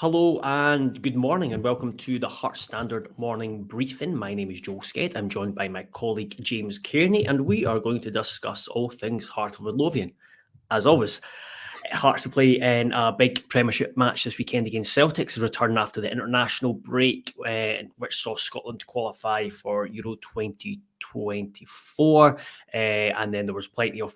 Hello and good morning, and welcome to the Hearts Standard Morning Briefing. My name is Joel Sked. I'm joined by my colleague James Kearney, and we are going to discuss all things Heart of Midlothian. As always, Hearts to play in a big Premiership match this weekend against Celtic, returning after the international break, which saw Scotland qualify for Euro 2024, and then there was plenty of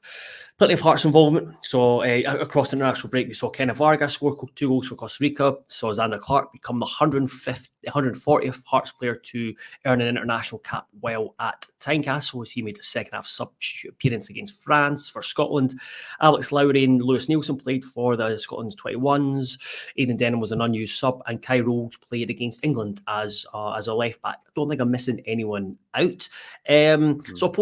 Hearts involvement. So across the international break, we saw Kenneth Vargas score 2 goals for Costa Rica, saw Xander Clark become the 140th Hearts player to earn an international cap while at Tynecastle, as he made a second half substitute appearance against France for Scotland. Alex Lowry and Lewis Nielsen played for the Scotland's 21s. Aidan Denham was an unused sub, and Kai Rhodes played against England as a left back. I don't think I'm missing anyone out. So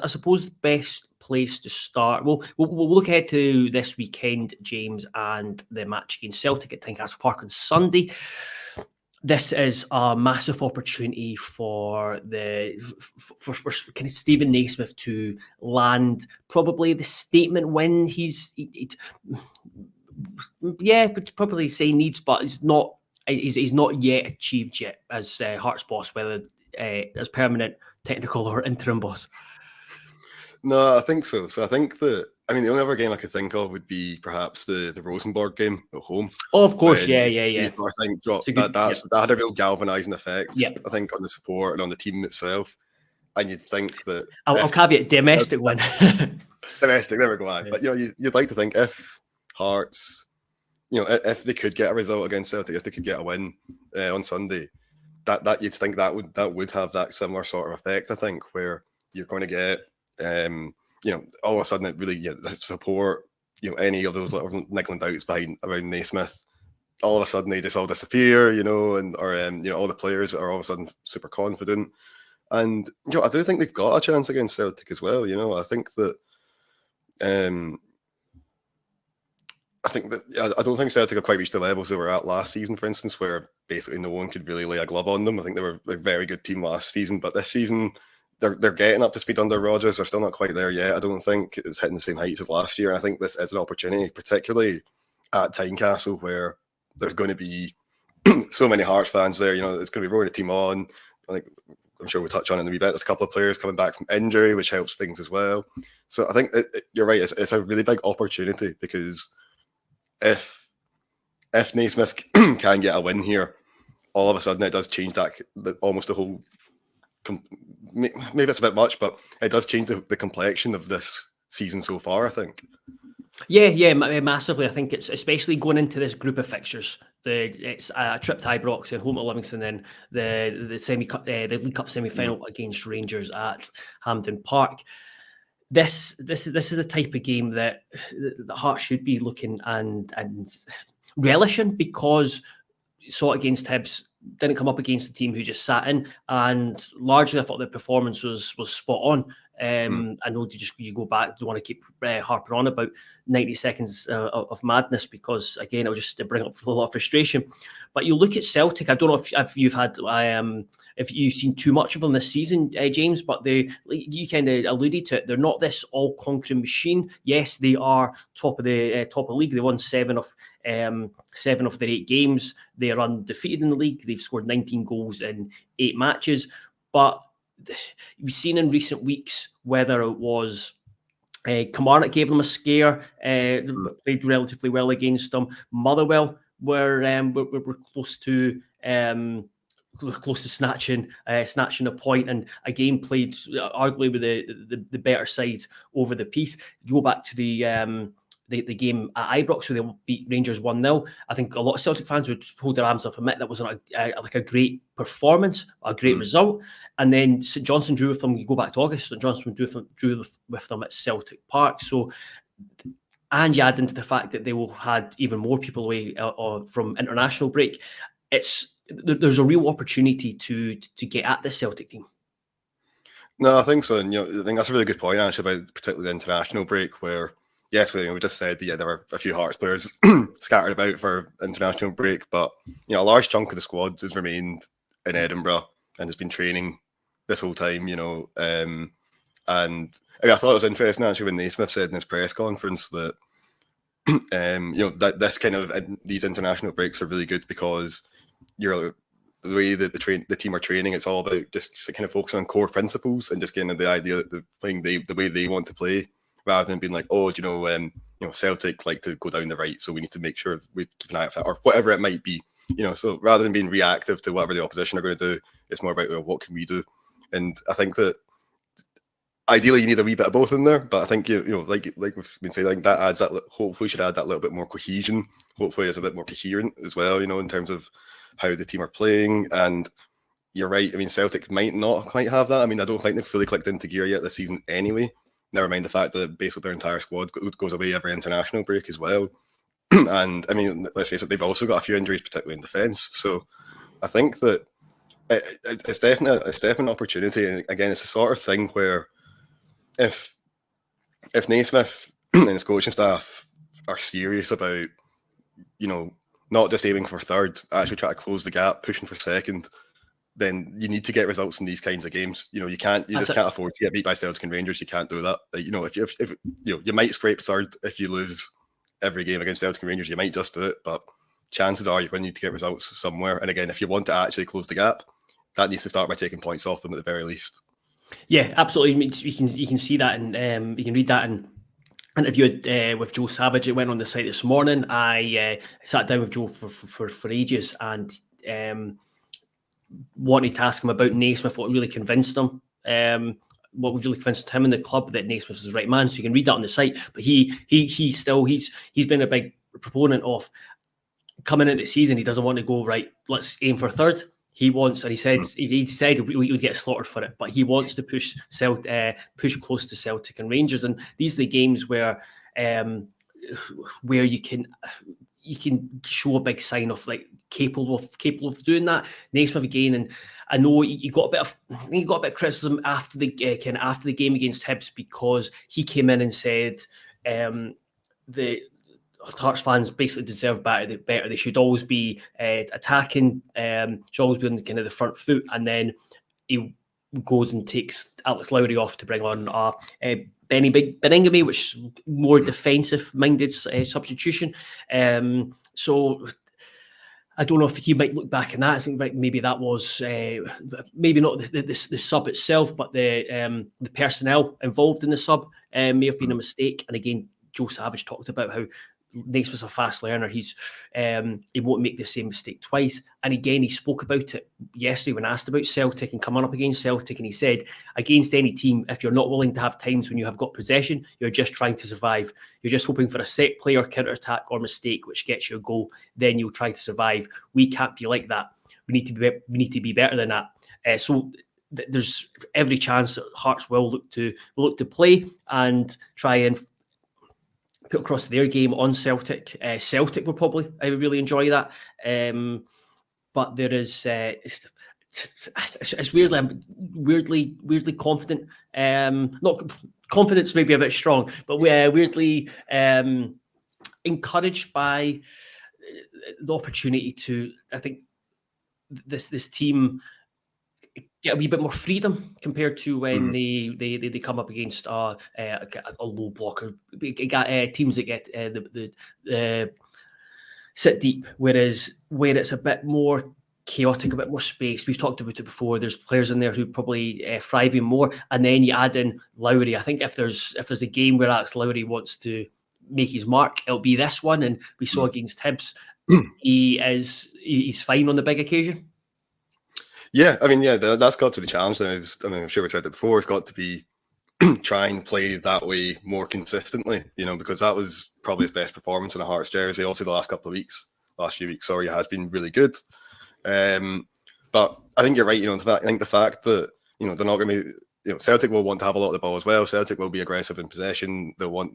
I suppose the best place to start. We'll look ahead to this weekend, James, and the match against Celtic at Tynecastle Park on Sunday. This is a massive opportunity for kind of Steven Naismith to land probably the statement win would probably say needs, but he's not yet achieved yet as Hearts boss, whether as permanent, technical, or interim boss. No, I think so. So I think that, the only other game I could think of would be perhaps the Rosenborg game at home. Oh, of course, yeah. I think that had a real galvanising effect, I think, on the support and on the team itself. And you'd think that... I'll caveat domestic win. Domestic, there we go. Yeah. But, you'd like to think if Hearts, if they could get a result against Celtic, if they could get a win on Sunday, that you'd think that would have that similar sort of effect, I think, where you're going to get... all of a sudden it really, the support, any of those little niggling doubts around Naismith, all of a sudden they just all disappear, all the players are all of a sudden super confident. And, I do think they've got a chance against Celtic as well, I think that, I don't think Celtic have quite reached the levels they were at last season, for instance, where basically no one could really lay a glove on them. I think they were a very good team last season, but this season, they're getting up to speed under Rodgers. They're still not quite there yet. I don't think it's hitting the same heights as last year. And I think this is an opportunity, particularly at Tynecastle, where there's going to be so many Hearts fans there. It's going to be rolling the team on. I'm sure we'll touch on it in a wee bit. There's a couple of players coming back from injury, which helps things as well. So I think you're right. It's a really big opportunity, because if Naismith can get a win here, all of a sudden it does change almost the whole... Maybe it's a bit much, but it does change the complexion of this season so far, I think. Yeah, massively. I think it's especially going into this group of fixtures. It's a trip to Ibrox and home at Livingston, then the League Cup semi-final against Rangers at Hampden Park. This is the type of game that the Hearts should be looking and relishing, because you saw it against Hibs. Didn't come up against a team who just sat in, and largely I thought the performance was spot on. I know you go back, don't want to keep harping on about 90 seconds of madness, because again it'll just bring up a lot of frustration. But you look at Celtic, I don't know if you've had if you've seen too much of them this season, James, but you kind of alluded to it. They're not this all-conquering machine. Yes, they are top of the league. They won 7 of their 8 games. They are undefeated in the league. They've scored 19 goals in 8 matches. But we've seen in recent weeks, whether it was Kilmarnock gave them a scare, played relatively well against them. Motherwell were close to snatching a point, and a game played arguably with the better side over the piece. You go back to the game at Ibrox, where they beat Rangers 1-0. I think a lot of Celtic fans would hold their arms up and admit that wasn't a great performance, a great result. And then St Johnstone drew with them. You go back to August, St Johnstone drew with them at Celtic Park. So, and you add into the fact that they will had even more people away from international break. There's a real opportunity to get at this Celtic team. No, I think so. And I think that's a really good point, actually, about particularly the international break, where yes, we just said there were a few Hearts players scattered about for international break, but a large chunk of the squad has remained in Edinburgh and has been training this whole time. And I thought it was interesting, actually, when Naismith said in his press conference that that this kind of these international breaks are really good because the way that the team are training, it's all about just kind of focusing on core principles and just getting the idea that they're playing the way they want to play, rather than being like, Celtic like to go down the right, so we need to make sure we keep an eye out, or whatever it might be. So rather than being reactive to whatever the opposition are going to do, it's more about what can we do. And I think that ideally you need a wee bit of both in there, but I think like we've been saying, I think that adds that. Hopefully, should add that little bit more cohesion. Hopefully, it's a bit more coherent as well. In terms of how the team are playing. And you're right. I mean, Celtic might not quite have that. I mean, I don't think they've fully clicked into gear yet this season anyway. Never mind the fact that basically their entire squad goes away every international break as well. And I mean, let's face it, they've also got a few injuries, particularly in defence. So I think that it's definitely an opportunity. And again, it's the sort of thing where if Naismith and his coaching staff are serious about, not just aiming for third, actually try to close the gap, pushing for second, then you need to get results in these kinds of games. You can't afford to get beat by Celtic and Rangers. You can't do that. If you might scrape third if you lose every game against Celtic and Rangers. You might just do it, but chances are you're going to need to get results somewhere. And again, if you want to actually close the gap, that needs to start by taking points off them at the very least. Yeah, absolutely. You can see that, and you can read that in interview with Joe Savage. It went on the site this morning. I sat down with Joe for ages and wanted to ask him about Naismith, what really convinced him. What really convinced him and the club that Naismith was the right man. So you can read that on the site. But he's been a big proponent of coming into the season. He doesn't want to go, right, let's aim for third. He wants, and he said we would get slaughtered for it, but he wants to push close to Celtic and Rangers, and these are the games where you can show a big sign of like capable of doing that. Naismith again, and I know he got a bit of criticism after the game against Hibs because he came in and said the Hearts fans basically deserve better. They should always be attacking. Should always be on kind of the front foot. And then he goes and takes Alex Lowry off to bring on Benny Beningame, which is more defensive-minded substitution. So I don't know if he might look back on that. I think maybe that was maybe not the sub itself, but the personnel involved in the sub may have been a mistake. And again, Joe Savage talked about how Naismith's a fast learner. He won't make the same mistake twice. And again, he spoke about it yesterday when asked about Celtic and coming up against Celtic. And he said, against any team, if you're not willing to have times when you have got possession, you're just trying to survive. You're just hoping for a set play or counter-attack or mistake which gets you a goal. Then you'll try to survive. We can't be like that. We need to be better than that. So there's every chance that Hearts will look to play and try and put across their game on Celtic. Celtic will probably really enjoy that. But there is it's weirdly confident. Not confidence, maybe a bit strong, but weirdly encouraged by the opportunity to. I think this team get a wee bit more freedom compared to when they come up against a low blocker. Teams that get the sit deep, whereas where it's a bit more chaotic, a bit more space. We've talked about it before. There's players in there who probably thrive even more, and then you add in Lowry. I think if there's a game where Alex Lowry wants to make his mark, it'll be this one. And we saw against Hibs, he's fine on the big occasion. Yeah, I mean, that's got to be the challenge. I'm sure we said it before. It's got to be try and play that way more consistently, because that was probably his best performance in a Hearts jersey. Also, the last few weeks, has been really good. But I think you're right. I think the fact that they're not going to be, Celtic will want to have a lot of the ball as well. Celtic will be aggressive in possession. They'll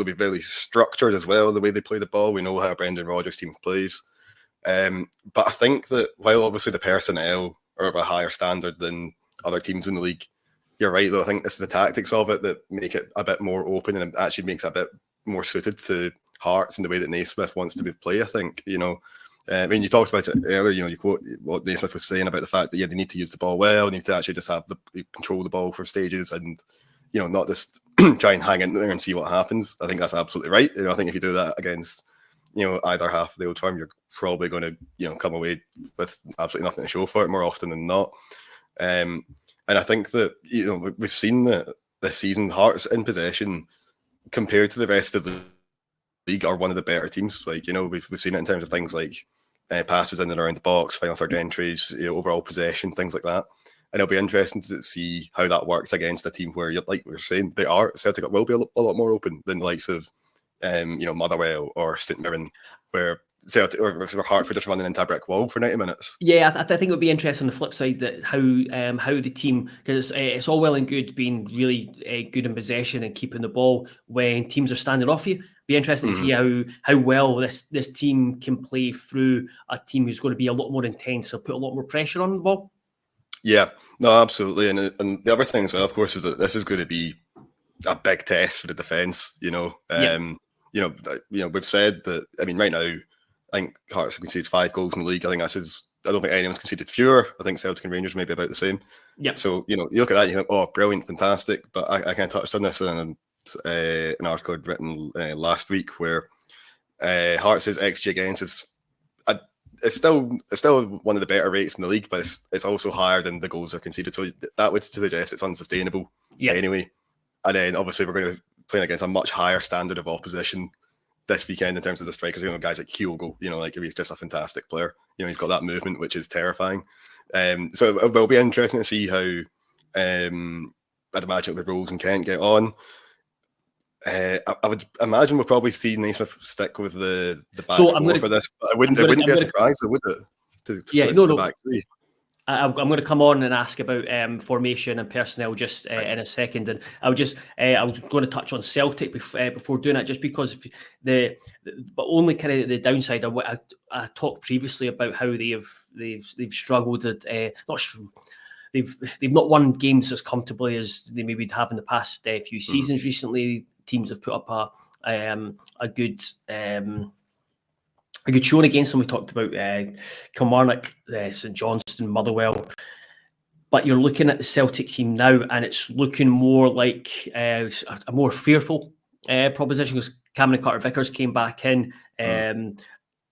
be very structured as well the way they play the ball. We know how Brendan Rodgers' team plays. But I think that while obviously the personnel are of a higher standard than other teams in the league, you're right though. I think it's the tactics of it that make it a bit more open and it actually makes it a bit more suited to Hearts in the way that Naismith wants to play. I think I mean, you talked about it earlier. You quote what Naismith was saying about the fact that they need to use the ball well, they need to actually just control the ball for stages, and not just try and hang in there and see what happens. I think that's absolutely right. I think if you do that against either half of the Old Firm, you're probably going to come away with absolutely nothing to show for it more often than not. And I think that we've seen that this season, Hearts in possession compared to the rest of the league are one of the better teams. Like we've seen it in terms of things like passes in and around the box, final third entries, overall possession, things like that. And it'll be interesting to see how that works against a team where, like we were saying, Celtic will be a lot more open than the likes of, Motherwell or St Mirren, where Celtic or Hearts were just running into a brick wall for 90 minutes. Yeah, I think it would be interesting on the flip side that how the team, because it's all well and good being really good in possession and keeping the ball when teams are standing off you. Be interesting to see how well this team can play through a team who's going to be a lot more intense or put a lot more pressure on the ball. Yeah, no, absolutely. And the other thing as well, of course, is that this is going to be a big test for the defence. We've said that. I mean, right now, I think Hearts have conceded 5 goals in the league. I don't think anyone's conceded fewer. I think Celtic and Rangers may be about the same. Yeah. So you look at that, and you think, oh, brilliant, fantastic. But I kind of touched on this in an article I'd written last week where Hearts' XG against is. It's still one of the better rates in the league, but it's also higher than the goals are conceded. So that would suggest it's unsustainable anyway. And then obviously we're going to be playing against a much higher standard of opposition this weekend in terms of the strikers. Guys like Kyogo, he's just a fantastic player. He's got that movement which is terrifying. So it will be interesting to see how I'd imagine with Rose and Kent get on. I would imagine we'll probably see Naismith stick with the back four for this, but it wouldn't be a surprise, would it? The back three. I'm going to come on and ask about formation and personnel just in a second, and I was going to touch on Celtic before doing that, just because but only kind of the downside. I talked previously about how they've struggled at they've not won games as comfortably as they maybe have in the past few seasons recently. Teams have put up a good showing against them. We talked about Kilmarnock, St Johnstone, Motherwell. But you're looking at the Celtic team now, and it's looking more like a more fearful proposition, because Cameron Carter-Vickers came back in.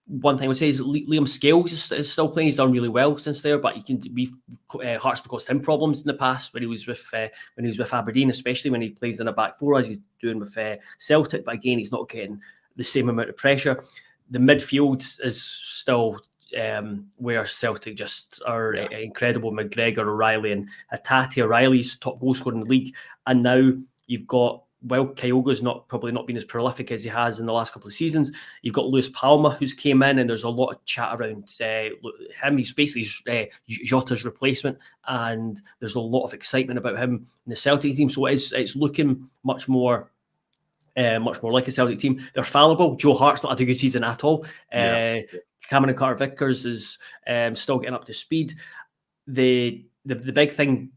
One thing I would say is Liam Scales is still playing. He's done really well since there, but Hearts have caused him problems in the past when he was with Aberdeen, especially when he plays in a back four as he's doing with Celtic. But again, he's not getting the same amount of pressure. The midfield is still where Celtic just are incredible. McGregor, O'Reilly, and Hatate. O'Reilly's top goal scorer in the league, and now you've got. Well, Kyogo's probably not been as prolific as he has in the last couple of seasons. You've got Lewis Palma, who's came in, and there's a lot of chat around him. He's basically Jota's replacement, and there's a lot of excitement about him in the Celtic team. So it's looking much more like a Celtic team. They're fallible. Joe Hart's not had a good season at all. Cameron Carter-Vickers is still getting up to speed. The big thing.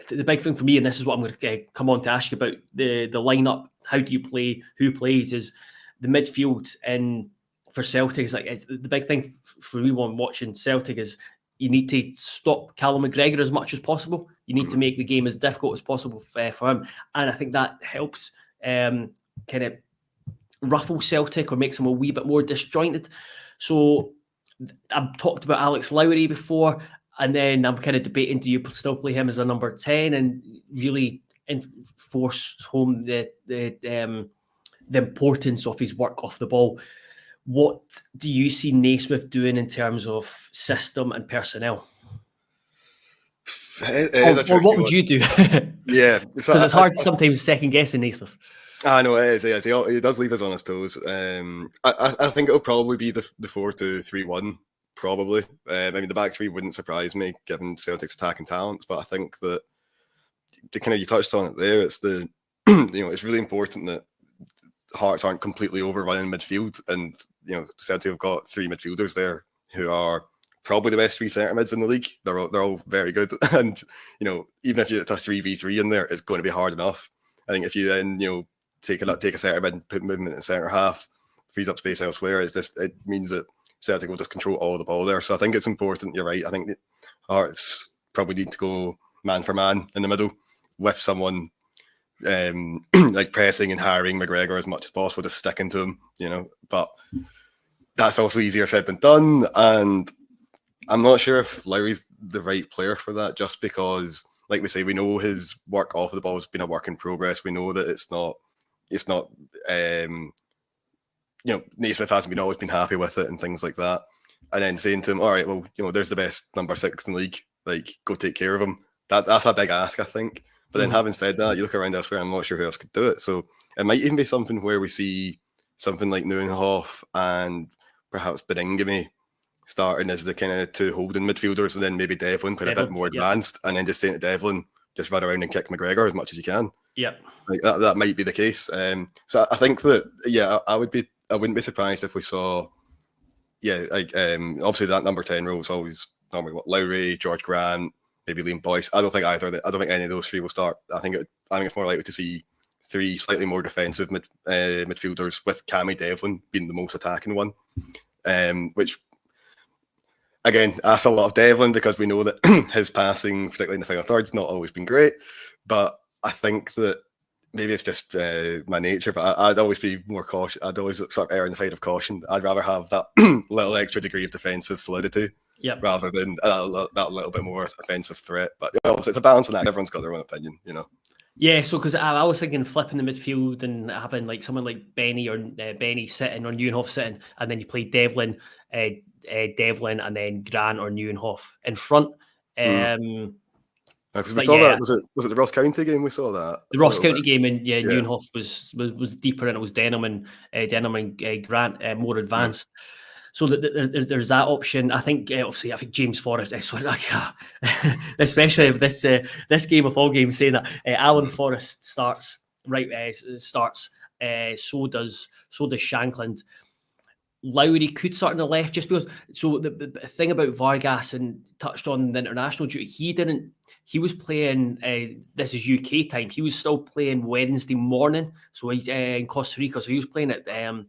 The big thing for me, and this is what I'm going to come on to ask you about, the lineup, how do you play, who plays, is the midfield. And for Celtic, the big thing for me when watching Celtic is you need to stop Callum McGregor as much as possible. You need to make the game as difficult as possible for him. And I think that helps kind of ruffle Celtic or makes them a wee bit more disjointed. So I've talked about Alex Lowry before. And then I'm kind of debating, do you still play him as a number 10 and really force home the importance of his work off the ball? What do you see Naismith doing in terms of system and personnel? Or what would you do? Yeah. Because it's hard sometimes second guessing Naismith. I know it is. He does leave us on his toes. I think it'll probably be the 4-2-3-1. Probably. I mean, the back three wouldn't surprise me given Celtic's attacking talents, but I think that you touched on it there. It's it's really important that Hearts aren't completely overrunning midfield, and Celtic have got 3 midfielders there who are probably the best 3 centre mids in the league. They're all very good, and even if it's a 3v3 in there, it's going to be hard enough. I think if you then take a centre mid and put movement in centre half, frees up space elsewhere. It means that Celtic will just control all the ball there. So I think it's important. You're right. I think Hearts probably need to go man for man in the middle with someone like pressing and harrying McGregor as much as possible, just sticking to him, you know. But that's also easier said than done, and I'm not sure if Lowry's the right player for that, just because, like we say, we know his work off the ball has been a work in progress. We know that it's not, you know, Naismith hasn't always been happy with it and things like that. And then saying to him, all right, well, you know, there's the best number 6 in the league, like, go take care of him. That's a big ask, I think. But then having said that, you look around elsewhere, I'm not sure who else could do it. So it might even be something where we see something like Neuenhoff and perhaps Beningame starting as the kind of 2 holding midfielders, and then maybe Devlin playing a bit more advanced, and then just saying to Devlin, just run around and kick McGregor as much as you can. Yep. Like that might be the case. So I think that, yeah, I wouldn't be surprised if we saw, like obviously that number 10 role is always normally what, Lowry, George Grant, maybe Liam Boyce. I don't think any of those 3 will start. I think it's more likely to see 3 slightly more defensive midfielders, with Cammy Devlin being the most attacking one, which again asks a lot of Devlin, because we know that his passing, particularly in the final third's not always been great. But I think that maybe it's just my nature, but I'd always be more cautious. I'd always sort of err on the side of caution. I'd rather have that little extra degree of defensive solidity, rather than that little bit more offensive threat. But you know, it's a balancing act. Everyone's got their own opinion, you know. Yeah, so because I was thinking flipping the midfield and having like someone like Benny sitting or Neuenhoff sitting, and then you play Devlin, and then Grant or Neuenhoff in front. Because we saw that, was it the Ross County game? We saw that the Ross County game, and Neuenhoff was deeper, and it was Denham and Grant more advanced. So there's that option. I think obviously James Forrest, especially if this game of all games, saying that Alan Forrest starts, so does Shankland. Lowry could start on the left, just because. So the thing about Vargas, and touched on the international duty, he was playing, this is UK time, he was still playing Wednesday morning, so he's in Costa Rica, so he was playing at the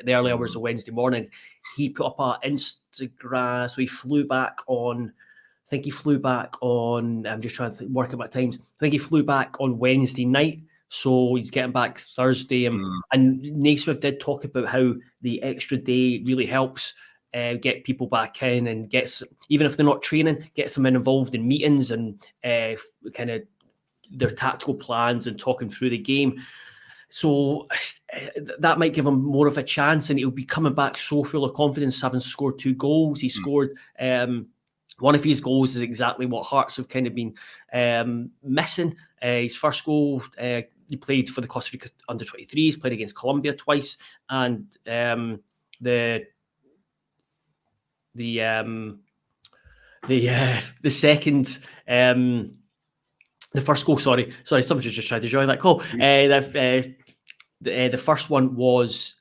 early hours of Wednesday morning. He put up an Instagram, so he flew back on, I'm just trying to work out my times, I think he flew back on Wednesday night, so he's getting back Thursday. And Naismith did talk about how the extra day really helps get people back in, and gets, even if they're not training, gets them involved in meetings and kind of their tactical plans and talking through the game. So that might give him more of a chance, and he'll be coming back so full of confidence, having scored 2 goals. He scored one of his goals is exactly what Hearts have kind of been missing. His first goal, he played for the Costa Rica under-23s, played against Colombia twice, and the second, the first goal, sorry, somebody just tried to join that call. The first one was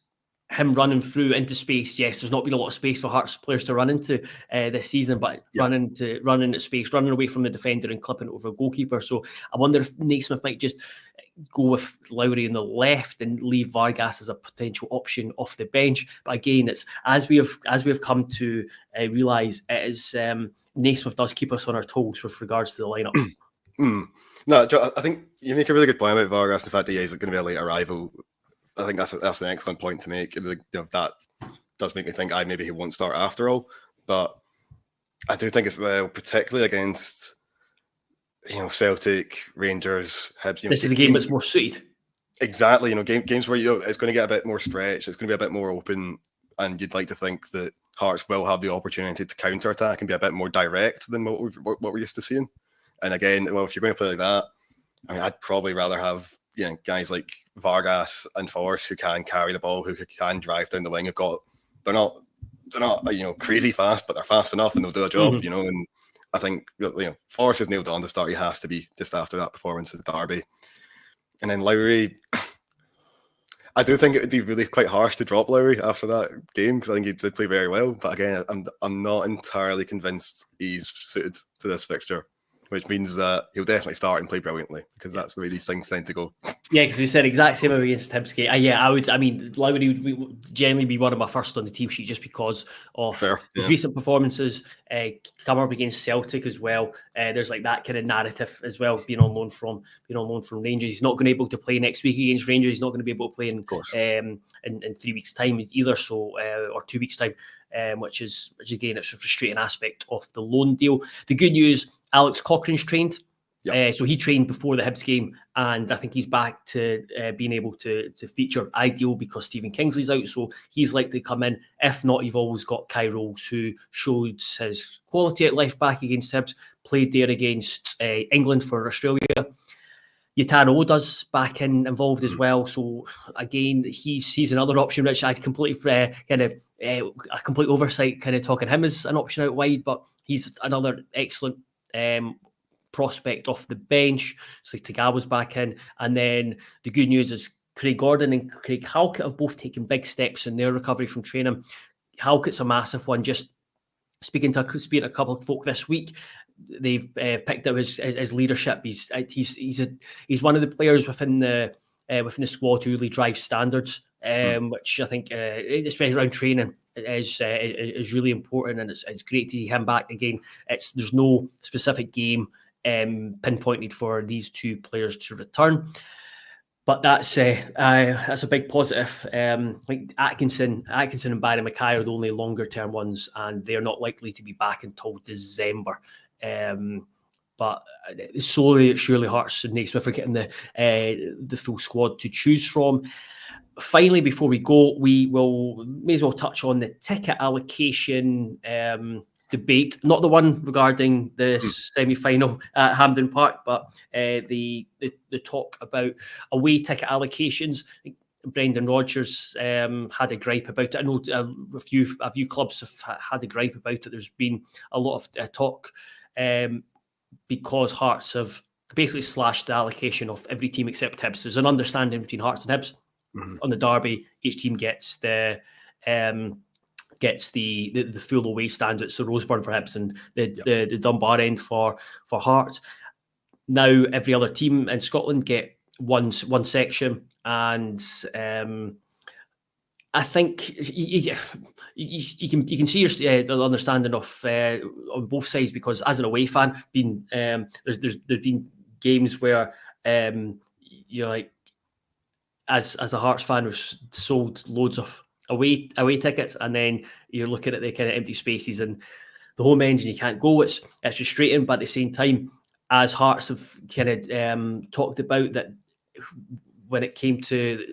him running through into space. Yes, there's not been a lot of space for Hearts players to run into this season, but running into space, running away from the defender and clipping it over a goalkeeper. So I wonder if Naismith might just go with Lowry on the left and leave Vargas as a potential option off the bench. But again, it's as we have come to realise, it is Naismith does keep us on our toes with regards to the lineup. No, I think you make a really good point about Vargas, the fact that he's going to be a late arrival. I think that's an excellent point to make. You know, that does make me think maybe he won't start after all. But I do think as well, particularly against, you know, Celtic, Rangers, Hibs. You know, this is a game that's more suited. Exactly. You know, games where it's going to get a bit more stretched, it's going to be a bit more open, and you'd like to think that Hearts will have the opportunity to counter attack and be a bit more direct than what we're used to seeing. And again, well, if you're going to play like that, I mean, I'd probably rather have, you know, guys like Vargas and Forrest who can carry the ball, who can drive down the wing. They're not you know, crazy fast, but they're fast enough and they'll do a job, you know. And I think, you know, Forrest is nailed on to start. He has to be, just after that performance at Derby. And then Lowry, I do think it would be really quite harsh to drop Lowry after that game, because I think he did play very well. But again, I'm not entirely convinced he's suited to this fixture. which means that he'll definitely start and play brilliantly, because that's the way these things tend to go. Yeah, because we said exact same against Hibsgate. I would. I mean, Lowry would generally be one of my first on the team sheet just because of his recent performances. Come up against Celtic as well. There's like that kind of narrative as well. Being on loan from Rangers, he's not going to be able to play next week against Rangers. He's not going to be able to play in 3 weeks' time either. So or 2 weeks' time, which is again, it's a frustrating aspect of the loan deal. The good news: Alex Cochrane's trained. So he trained before the Hibs game, and I think he's back to being able to feature, ideal because Stephen Kingsley's out, so he's likely to come in. If not, you've always got Kai Rolls, who showed his quality at left back against Hibs, played there against England for Australia. Yutaro Oda's back involved as well, so again, he's another option which I completely a complete oversight kind of talking him as an option out wide, but he's another excellent prospect off the bench. So Tagawa's back in, and then the good news is Craig Gordon and Craig Halkett have both taken big steps in their recovery from training. Halkett's a massive one. Just speaking to a couple of folk this week, they've picked out his leadership. He's one of the players within the squad who really drives standards, which I think, especially around training, is really important, and it's great to see him back again. There's no specific game pinpointed for these two players to return, but that's a big positive. Like Atkinson and Barry Mackay are the only longer term ones, and they're not likely to be back until December. But slowly, surely, Hearts and Naismith are getting the full squad to choose from. Finally, before we go, we may as well touch on the ticket allocation debate, not the one regarding the semi-final at Hampden Park, but the talk about away ticket allocations. Brendan Rodgers had a gripe about it. I know a few clubs have had a gripe about it. There's been a lot of talk because Hearts have basically slashed the allocation of every team except Hibs. There's an understanding between Hearts and Hibs. On the derby, each team gets the full away stand. It's the Roseburn for Hibs and the Dunbar end for Hearts. Now every other team in Scotland get one section, and I think you can see the understanding of on both sides, because as an away fan, there's been games where you're like, as a Hearts fan, we've sold loads of away tickets, and then you're looking at the kind of empty spaces and the home ends, and you can't go. It's frustrating, but at the same time, as Hearts have kind of talked about, that when it came to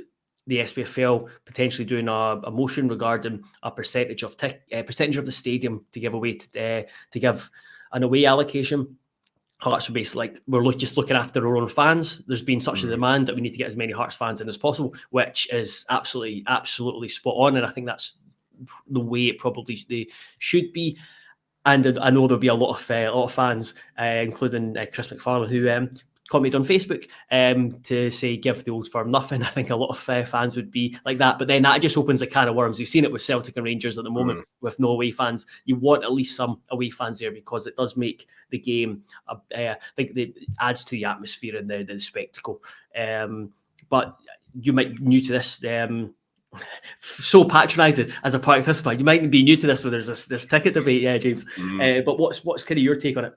the SPFL potentially doing a motion regarding a percentage of the stadium to give away to give an away allocation, Hearts are basically like, we're just looking after our own fans. There's been such a demand that we need to get as many Hearts fans in as possible, which is absolutely spot on. And I think that's the way it probably should be. And I know there'll be a lot of fans, including Chris McFarlane, who commented on Facebook to say give the Old Firm nothing. I think a lot of fans would be like that, but then that just opens a can of worms. We've seen it with Celtic and Rangers at the moment with no away fans. You want at least some away fans there, because it does make the game, I think it adds to the atmosphere and the spectacle. But you might be new to this, so patronising as a part of this, but you might be new to this where there's this ticket debate, James. But what's kind of your take on it?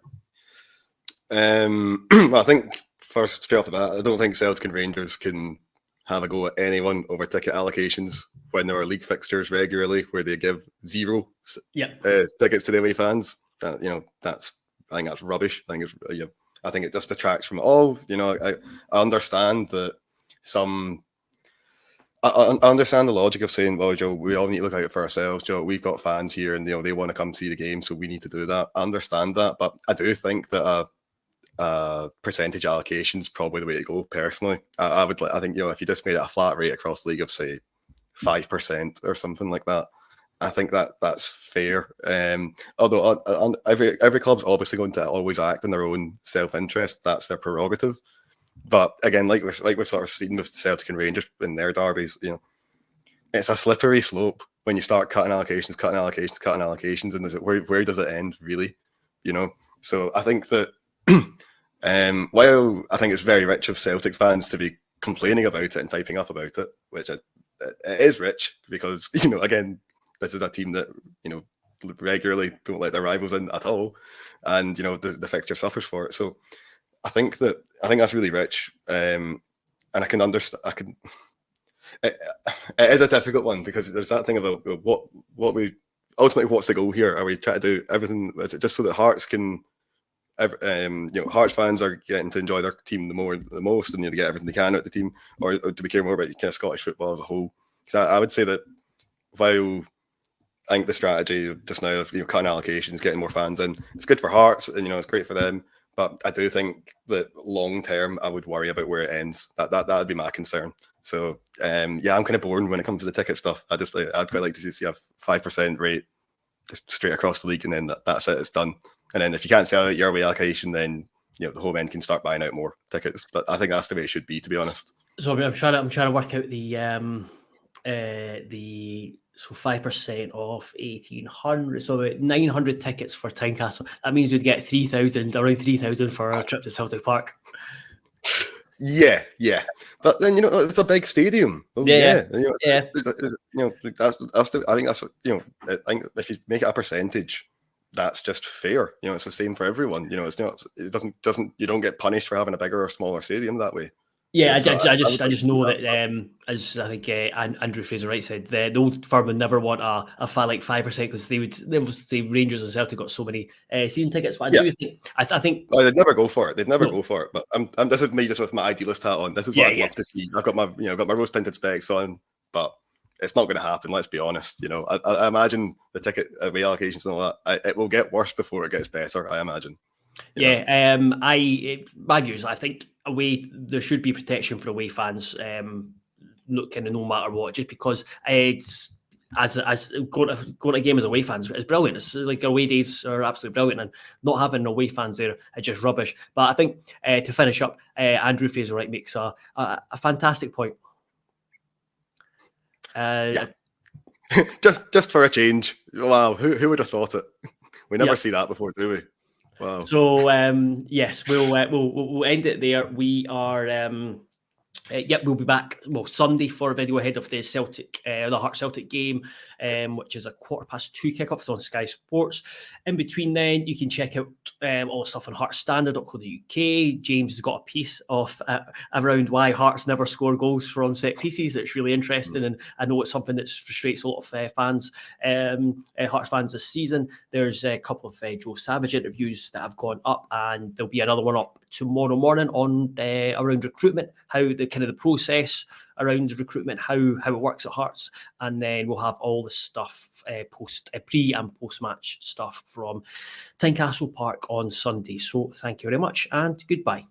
Well, I think first, straight off the bat, I don't think Celtic and Rangers can have a go at anyone over ticket allocations when there are league fixtures regularly where they give zero tickets to the away fans. I think that's rubbish. I think it just detracts from it all. I understand that I understand the logic of saying, well, Joe, we all need to look out for ourselves. Joe, we've got fans here, and they want to come see the game, so we need to do that. I understand that, but I do think that percentage allocation is probably the way to go. Personally, I think if you just made it a flat rate across the league of say 5% or something like that, I think that's fair. Although every club's obviously going to always act in their own self-interest. That's their prerogative. But again, like we're sort of seen with Celtic and Rangers in their derbies, it's a slippery slope when you start cutting allocations, and where does it end really? So I think that While I think it's very rich of Celtic fans to be complaining about it and typing up about it, which it is rich because, again, this is a team that, regularly don't let their rivals in at all. And, the fixture suffers for it. So I think that's really rich. And I can understand, it is a difficult one because there's that thing about what we, ultimately, what's the goal here? Are we trying to do everything? Is it just so that Hearts can, Hearts fans are getting to enjoy their team the most, and to get everything they can out of the team, or do we care more about kind of Scottish football as a whole? Because I would say that while I think the strategy just now of cutting allocations, getting more fans in, it's good for Hearts, and it's great for them. But I do think that long term, I would worry about where it ends. That would be my concern. So I'm kind of bored when it comes to the ticket stuff. I'd quite like to see a 5% rate just straight across the league, and then that's it. It's done. And then if you can't sell out your away allocation, then the home end can start buying out more tickets. But I think that's the way it should be, to be honest. So I'm trying to work out the 5% off 1,800, so about 900 tickets for Tynecastle. That means you'd get around 3,000 for a trip to Celtic Park. Yeah, but then it's a big stadium. Yeah. That's I think that's I think if you make it a percentage, that's just fair. It's the same for everyone. It's not. It doesn't. You don't get punished for having a bigger or smaller stadium that way. Yeah, I just know that as I think Andrew Fraser-Wright said, the old firm would never want a 5% because they would say Rangers and Celtic got so many season tickets. But I think they'd never go for it. They'd never go for it. But this is me just with my idealist hat on. This is what I'd love to see. I've got my rose tinted specs on, but it's not going to happen. Let's be honest. I imagine the ticket reallocations and all that. It will get worse before it gets better. I imagine. My views. I think away there should be protection for away fans, no matter what. Just because as going to a game as away fans is brilliant. It's like away days are absolutely brilliant, and not having away fans there is just rubbish. But I think to finish up, Andrew Fraser-Wright makes a fantastic point. Just for a change. Wow, who would have thought it? We never see that before, do we? Wow. So yes, we'll end it there. We are we'll be back Sunday for a video ahead of the Celtic, the Hearts Celtic game, which is a 2:15 kickoff. It's on Sky Sports. In between then, you can check out all the stuff on heartsstandard.co.uk. James has got a piece of around why Hearts never score goals from set pieces. It's really interesting, and I know it's something that frustrates a lot of fans, Hearts fans this season. There's a couple of Joe Savage interviews that have gone up, and there'll be another one up tomorrow morning on around recruitment, how the kind of the process around recruitment, how it works at Hearts, and then we'll have all the stuff pre and post match stuff from Tynecastle Park on Sunday. So thank you very much and goodbye.